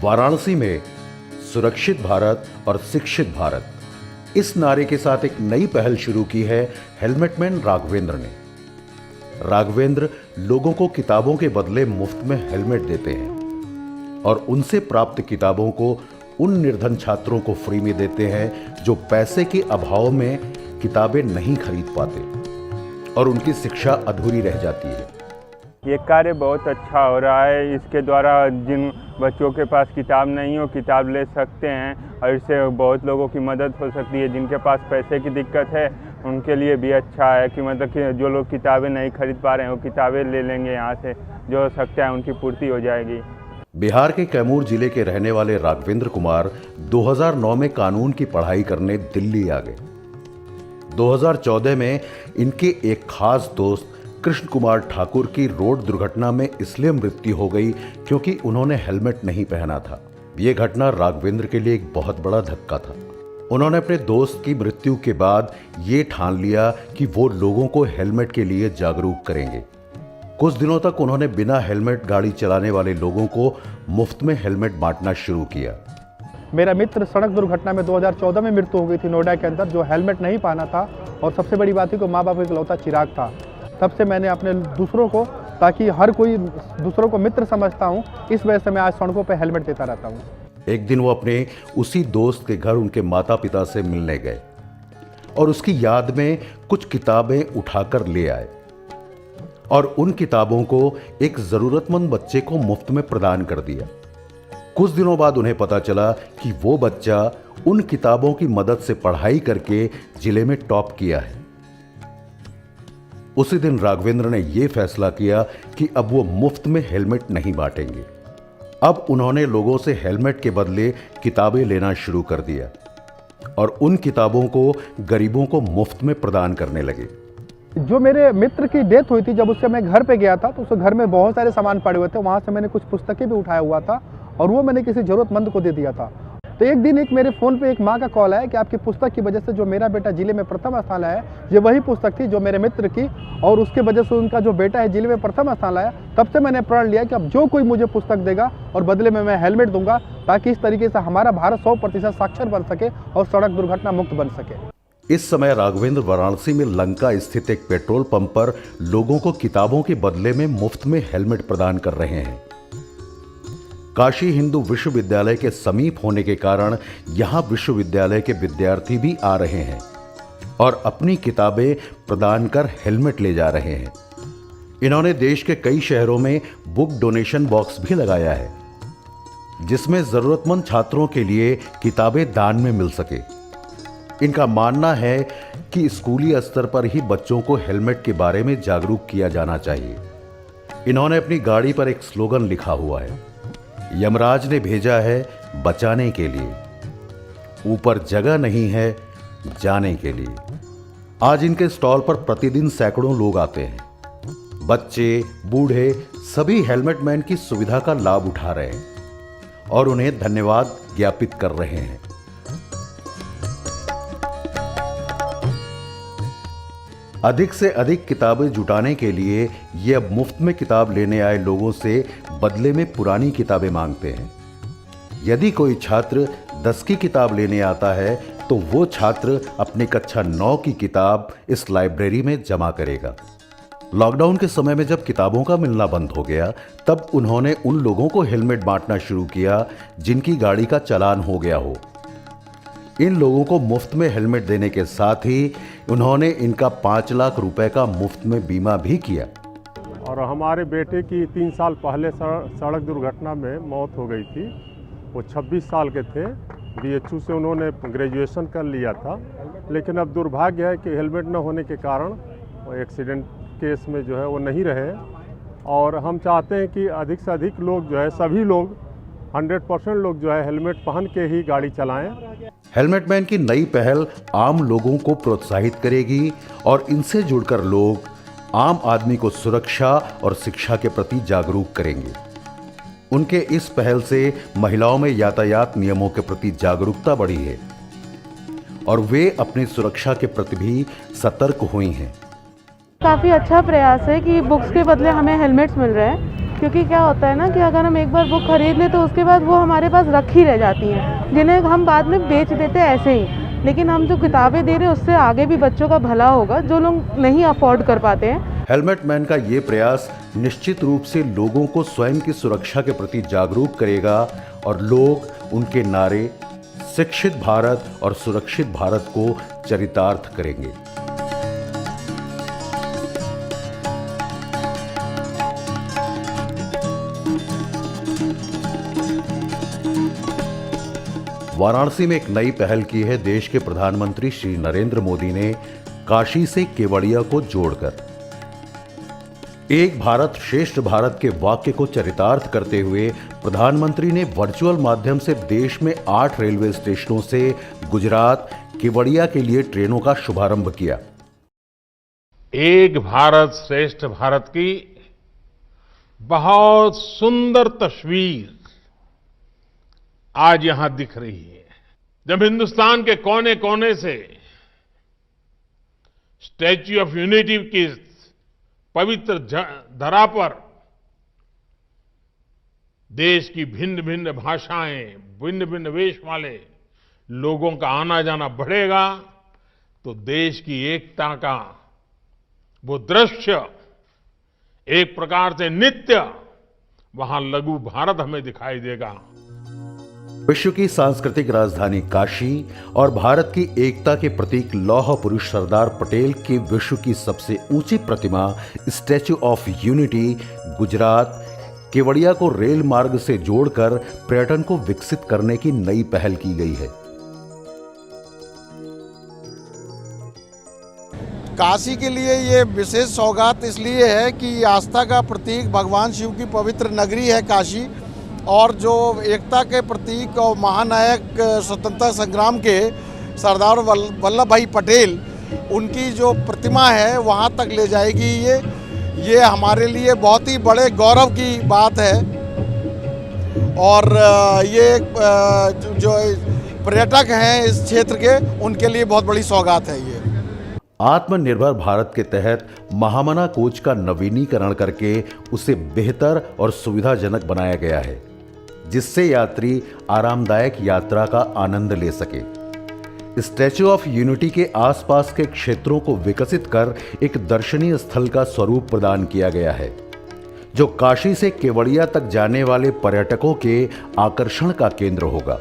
वाराणसी में सुरक्षित भारत और शिक्षित भारत, इस नारे के साथ एक नई पहल शुरू की है हेलमेट मैन राघवेंद्र ने। राघवेंद्र लोगों को किताबों के बदले मुफ्त में हेलमेट देते हैं और उनसे प्राप्त किताबों को उन निर्धन छात्रों को फ्री में देते हैं जो पैसे के अभाव में किताबें नहीं खरीद पाते और उनकी शिक्षा अधूरी रह जाती है। ये कार्य बहुत अच्छा हो रहा है। इसके द्वारा जिन बच्चों के पास किताब नहीं हो, किताब ले सकते हैं और इससे बहुत लोगों की मदद हो सकती है। जिनके पास पैसे की दिक्कत है उनके लिए भी अच्छा है कि मतलब कि जो लोग किताबें नहीं खरीद पा रहे हैं वो किताबें ले लेंगे, यहाँ से जो हो सकता है उनकी पूर्ति हो जाएगी। बिहार के कैमूर जिले के रहने वाले राघवेंद्र कुमार 2009 में कानून की पढ़ाई करने दिल्ली आ गए। 2014 में इनके एक खास दोस्त कृष्ण कुमार ठाकुर की रोड दुर्घटना में इसलिए मृत्यु हो गई क्योंकि उन्होंने हेलमेट नहीं पहना था। यह घटना राघवेंद्र के लिए एक बहुत बड़ा धक्का था। उन्होंने अपने दोस्त की मृत्यु के बाद ये ठान लिया कि वो लोगों को हेलमेट के लिए जागरूक करेंगे। कुछ दिनों तक उन्होंने बिना हेलमेट गाड़ी चलाने वाले लोगों को मुफ्त में हेलमेट बांटना शुरू किया। मेरा मित्र सड़क दुर्घटना में 2014 में मृत्यु हो गई थी नोएडा के अंदर, जो हेलमेट नहीं पहना था और सबसे बड़ी बात थी कि माँ बाप का इकलौता चिराग था। तब से मैंने अपने दूसरों को, ताकि हर कोई दूसरों को मित्र समझता हूँ, इस वजह से मैं आज सड़कों पर हेलमेट देता रहता हूँ। एक दिन वो अपने उसी दोस्त के घर उनके माता पिता से मिलने गए और उसकी याद में कुछ किताबें उठाकर ले आए और उन किताबों को एक जरूरतमंद बच्चे को मुफ्त में प्रदान कर दिया। कुछ दिनों बाद उन्हें पता चला कि वो बच्चा उन किताबों की मदद से पढ़ाई करके जिले में टॉप किया है। उसी दिन राघवेंद्र ने यह फैसला किया कि अब वो मुफ्त में हेलमेट नहीं बांटेंगे। अब उन्होंने लोगों से हेलमेट के बदले किताबें लेना शुरू कर दिया और उन किताबों को गरीबों को मुफ्त में प्रदान करने लगे। जो मेरे मित्र की डेथ हुई थी, जब उससे मैं घर पे गया था तो उसके घर में बहुत सारे सामान पड़े हुए थे। वहाँ से मैंने कुछ पुस्तकें भी उठाया हुआ था और वो मैंने किसी जरूरतमंद को दे दिया था। तो एक दिन मेरे फ़ोन पे एक माँ का कॉल आया कि आपकी पुस्तक की वजह से जो मेरा बेटा जिले में प्रथम स्थान लाया है, ये वही पुस्तक थी जो मेरे मित्र की, और उसके वजह से उनका जो बेटा है जिले में प्रथम स्थान लाया। तब से मैंने प्रण लिया कि अब जो कोई मुझे पुस्तक देगा और बदले में मैं हेलमेट दूंगा, ताकि इस तरीके से हमारा भारत 100% साक्षर बन सके और सड़क दुर्घटना मुक्त बन सके। इस समय राघवेंद्र वाराणसी में लंका स्थित एक पेट्रोल पंप पर लोगों को किताबों के बदले में मुफ्त में हेलमेट प्रदान कर रहे हैं। काशी हिंदू विश्वविद्यालय के समीप होने के कारण यहां विश्वविद्यालय के विद्यार्थी भी आ रहे हैं और अपनी किताबें प्रदान कर हेलमेट ले जा रहे हैं। इन्होंने देश के कई शहरों में बुक डोनेशन बॉक्स भी लगाया है, जिसमें जरूरतमंद छात्रों के लिए किताबें दान में मिल सके। इनका मानना है कि स्कूली स्तर पर ही बच्चों को हेलमेट के बारे में जागरूक किया जाना चाहिए। इन्होंने अपनी गाड़ी पर एक स्लोगन लिखा हुआ है, यमराज ने भेजा है बचाने के लिए, ऊपर जगह नहीं है जाने के लिए। आज इनके स्टॉल पर प्रतिदिन सैकड़ों लोग आते हैं। बच्चे, बूढ़े सभी हेलमेट मैन की सुविधा का लाभ उठा रहे हैं और उन्हें धन्यवाद ज्ञापित कर रहे हैं। अधिक से अधिक किताबें जुटाने के लिए ये अब मुफ्त में किताब लेने आए लोगों से बदले में पुरानी किताबें मांगते हैं। यदि कोई छात्र 10 की किताब लेने आता है तो वो छात्र अपनी कक्षा 9 की किताब इस लाइब्रेरी में जमा करेगा। लॉकडाउन के समय में जब किताबों का मिलना बंद हो गया, तब उन्होंने उन लोगों को हेलमेट बांटना शुरू किया जिनकी गाड़ी का चालान हो गया हो। इन लोगों को मुफ्त में हेलमेट देने के साथ ही उन्होंने इनका 5 लाख रुपए का मुफ्त में बीमा भी किया। और हमारे बेटे की 3 साल पहले सड़क दुर्घटना में मौत हो गई थी। वो 26 साल के थे। BHU से उन्होंने ग्रेजुएशन कर लिया था, लेकिन अब दुर्भाग्य है कि हेलमेट न होने के कारण वो एक्सीडेंट केस में जो है वो नहीं रहे। और हम चाहते हैं कि अधिक से अधिक लोग जो है, सभी लोग 100% लोग जो है हेलमेट पहन के ही गाड़ी चलाएं। हेलमेट मैन की नई पहल आम लोगों को प्रोत्साहित करेगी और इनसे जुड़कर लोग आम आदमी को सुरक्षा और शिक्षा के प्रति जागरूक करेंगे। उनके इस पहल से महिलाओं में यातायात नियमों के प्रति जागरूकता बढ़ी है और वे अपनी सुरक्षा के प्रति भी सतर्क हुई हैं। काफ़ी अच्छा प्रयास है कि बुक्स के बदले हमें हेलमेट्स मिल रहे हैं, क्योंकि क्या होता है ना कि अगर हम एक बार बुक खरीद लें तो उसके बाद वो हमारे पास रखी रह जाती हैं, जिन्हें हम बाद में बेच देते हैं ऐसे ही। लेकिन हम जो किताबें दे रहे हैं उससे आगे भी बच्चों का भला होगा, जो लोग नहीं अफोर्ड कर पाते हैं। हेलमेट मैन का ये प्रयास निश्चित रूप से लोगों को स्वयं की सुरक्षा के प्रति जागरूक करेगा और लोग उनके नारे शिक्षित भारत और सुरक्षित भारत को चरितार्थ करेंगे। वाराणसी में एक नई पहल की है देश के प्रधानमंत्री श्री नरेंद्र मोदी ने काशी से केवड़िया को जोड़कर। एक भारत श्रेष्ठ भारत के वाक्य को चरितार्थ करते हुए प्रधानमंत्री ने वर्चुअल माध्यम से देश में 8 रेलवे स्टेशनों से गुजरात केवड़िया के लिए ट्रेनों का शुभारंभ किया। एक भारत श्रेष्ठ भारत की बहुत सुंदर तस्वीर आज यहां दिख रही है। जब हिंदुस्तान के कोने कोने से स्टैच्यू ऑफ यूनिटी की पवित्र धरा पर देश की भिन्न भिन्न भाषाएं, भिन्न भिन्न वेश वाले लोगों का आना जाना बढ़ेगा तो देश की एकता का वो दृश्य एक प्रकार से नित्य वहां लघु भारत हमें दिखाई देगा। विश्व की सांस्कृतिक राजधानी काशी और भारत की एकता के प्रतीक लौह पुरुष सरदार पटेल की विश्व की सबसे ऊंची प्रतिमा statue of unity Gujarat Kevadia को रेल मार्ग से जोड़कर पर्यटन को विकसित करने की नई पहल की गई है। काशी के लिए ये विशेष सौगात इसलिए है कि आस्था का प्रतीक भगवान शिव की पवित्र नगरी है काशी, और जो एकता के प्रतीक और महानायक स्वतंत्रता संग्राम के सरदार वल्लभ भाई पटेल उनकी जो प्रतिमा है वहाँ तक ले जाएगी। ये हमारे लिए बहुत ही बड़े गौरव की बात है और ये जो पर्यटक हैं इस क्षेत्र के उनके लिए बहुत बड़ी सौगात है। ये आत्मनिर्भर भारत के तहत महामना कोच का नवीनीकरण करके उसे बेहतर और सुविधाजनक बनाया गया है, जिससे यात्री आरामदायक यात्रा का आनंद ले सके। स्टैच्यू ऑफ यूनिटी के आसपास के क्षेत्रों को विकसित कर एक दर्शनीय स्थल का स्वरूप प्रदान किया गया है, जो काशी से केवड़िया तक जाने वाले पर्यटकों के आकर्षण का केंद्र होगा।